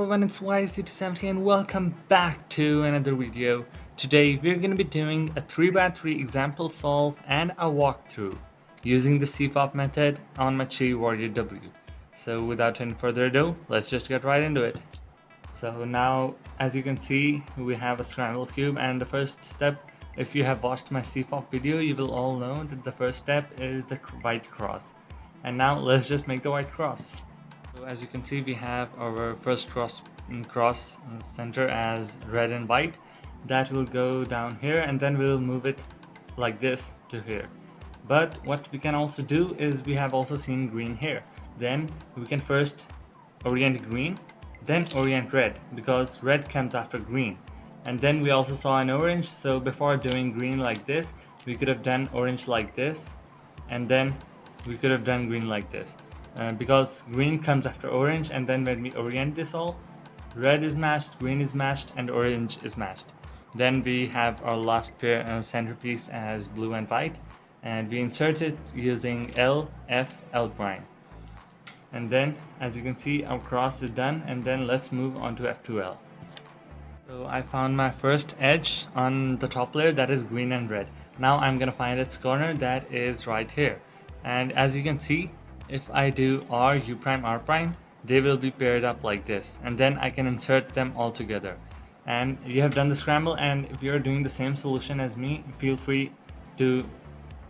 everyone, it's YAC270 and welcome back to another video. Today we're going to be doing a 3x3 example solve and a walkthrough using the CFOP method on my YAC270. So without any further ado, let's just get right into it. So now, as you can see, we have a scrambled cube, and the first step, if you have watched my CFOP video, you will all know that the first step is the white cross. And now let's just make the white cross. So as you can see, we have our first cross center as red and white. That will go down here, and then we'll move it like this to here. But what we can also do is, we have also seen green here. Then we can first orient green, then orient red, because red comes after green. And then we also saw an orange, so before doing green like this, we could have done orange like this, and then we could have done green like this. Because green comes after orange, and then when we orient this all, red is matched, green is matched, and orange is matched. Then we have our last pair centerpiece as blue and white, and we insert it using L, F, L prime. And then as you can see, our cross is done, and then let's move on to F2L. So I found my first edge on the top layer, that is green and red. Now I'm gonna find its corner, that is right here. And as you can see, if I do R, U prime, R prime, they will be paired up like this, and then I can insert them all together. And you have done the scramble, and if you're doing the same solution as me, feel free to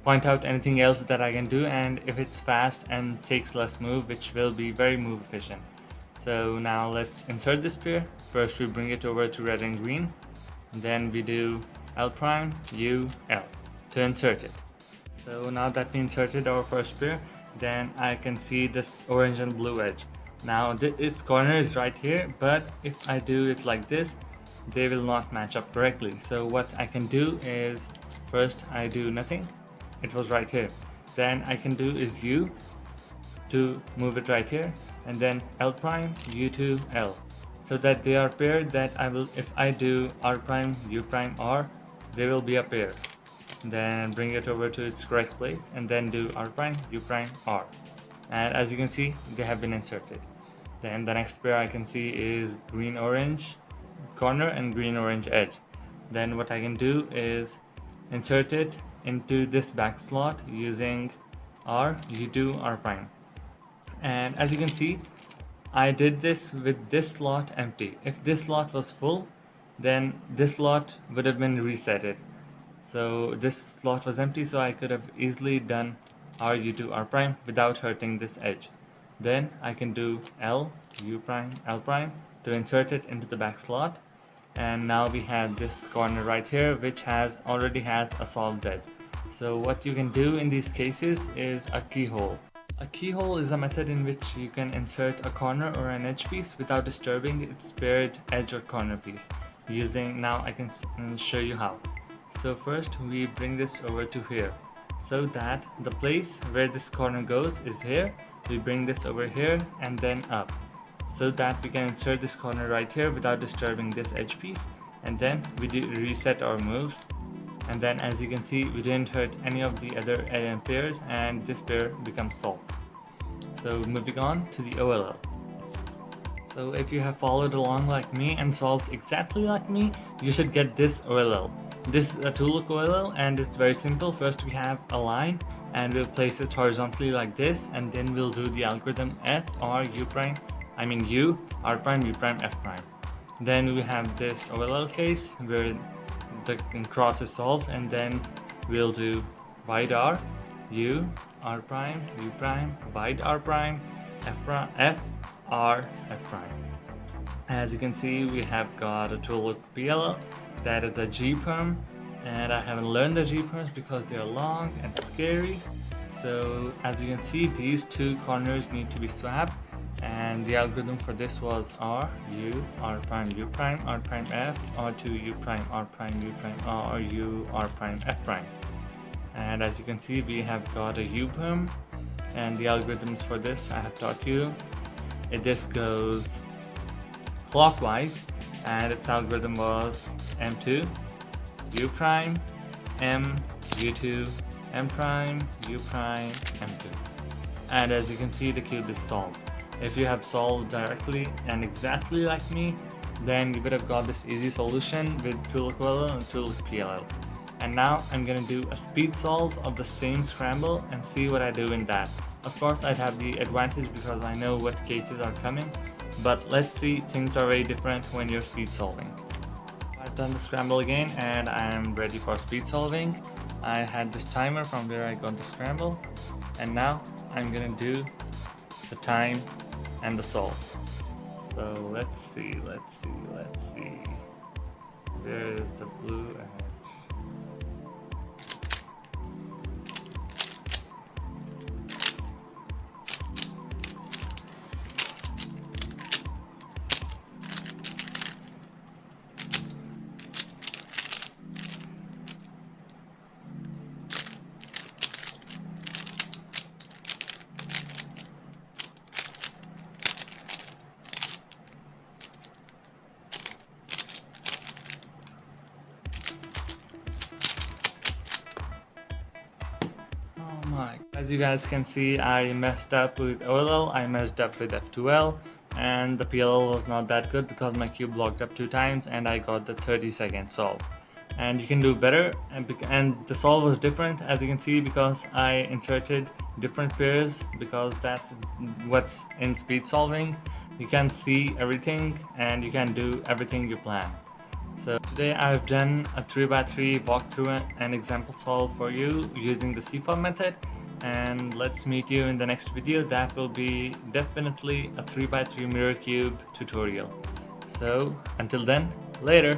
point out anything else that I can do, and if it's fast and takes less move, which will be very move efficient. So now let's insert this pair. First we bring it over to red and green, and then we do L prime, U, L to insert it. So now that we inserted our first pair, then I can see this orange and blue edge. Now its corner is right here, but if I do it like this, they will not match up correctly. So what I can do is, first I do nothing, it was right here. Then I can do is U to move it right here, and then L prime, U to L, so that they are paired. That I will, if I do R prime, U prime, R, they will be a pair. Then bring it over to its correct place, and then do R prime, U prime, R, and as you can see, they have been inserted. Then the next pair I can see is green orange corner and green orange edge. Then what I can do is insert it into this back slot using R, U2, R prime. And as you can see, I did this with this slot empty. If this slot was full, then this slot would have been resetted. So this slot was empty, so I could have easily done R, U2, R prime without hurting this edge. Then I can do L, U prime, L prime to insert it into the back slot. And now we have this corner right here, which already has a solved edge. So what you can do in these cases is a keyhole. A keyhole is a method in which you can insert a corner or an edge piece without disturbing its paired edge or corner piece. Now I can show you how. So first we bring this over to here, so that the place where this corner goes is here. We bring this over here and then up, so that we can insert this corner right here without disturbing this edge piece. And then we reset our moves, and then as you can see, we didn't hurt any of the other pairs, and this pair becomes solved. So moving on to the OLL. So if you have followed along like me and solved exactly like me, you should get this OLL. This is a 2-look OLL, and it's very simple. First we have a line, and we'll place it horizontally like this, and then we'll do the algorithm F, R, U prime, U, R prime, U prime, F prime. Then we have this OLL case where the cross is solved, and then we'll do wide R, U, R prime, U prime, wide R prime, F, R, F prime. As you can see, we have got a 2-look PLL, that is a G perm, and I haven't learned the G perms because they are long and scary. So as you can see, these two corners need to be swapped, and the algorithm for this was R, U, R prime, U prime, R prime, F, R2, U prime, R prime, U prime, R, U, R prime, F prime. And as you can see, we have got a U perm, and the algorithms for this I have taught you. This goes clockwise, and its algorithm was M2, U prime, M, U2, M prime, U prime, M2. And as you can see, the cube is solved. If you have solved directly and exactly like me, then you would have got this easy solution with tool OLL and tool PLL. And now I'm gonna do a speed solve of the same scramble and see what I do in that. Of course, I'd have the advantage because I know what cases are coming, but let's see, things are very different when you're speed solving. I've done the scramble again and I'm ready for speed solving. I had this timer from where I got the scramble, and now I'm gonna do the time and the solve. So let's see. There is the blue edge. As you guys can see, I messed up with OLL, I messed up with F2L, and the PLL was not that good because my cube blocked up 2 times and I got the 30-second solve. And you can do better, and the solve was different, as you can see, because I inserted different pairs, because that's what's in speed solving. You can see everything and you can do everything you plan. So today I've done a 3x3 walkthrough and example solve for you using the CFOP method, and let's meet you in the next video. That will be definitely a 3x3 mirror cube tutorial. So until then, later.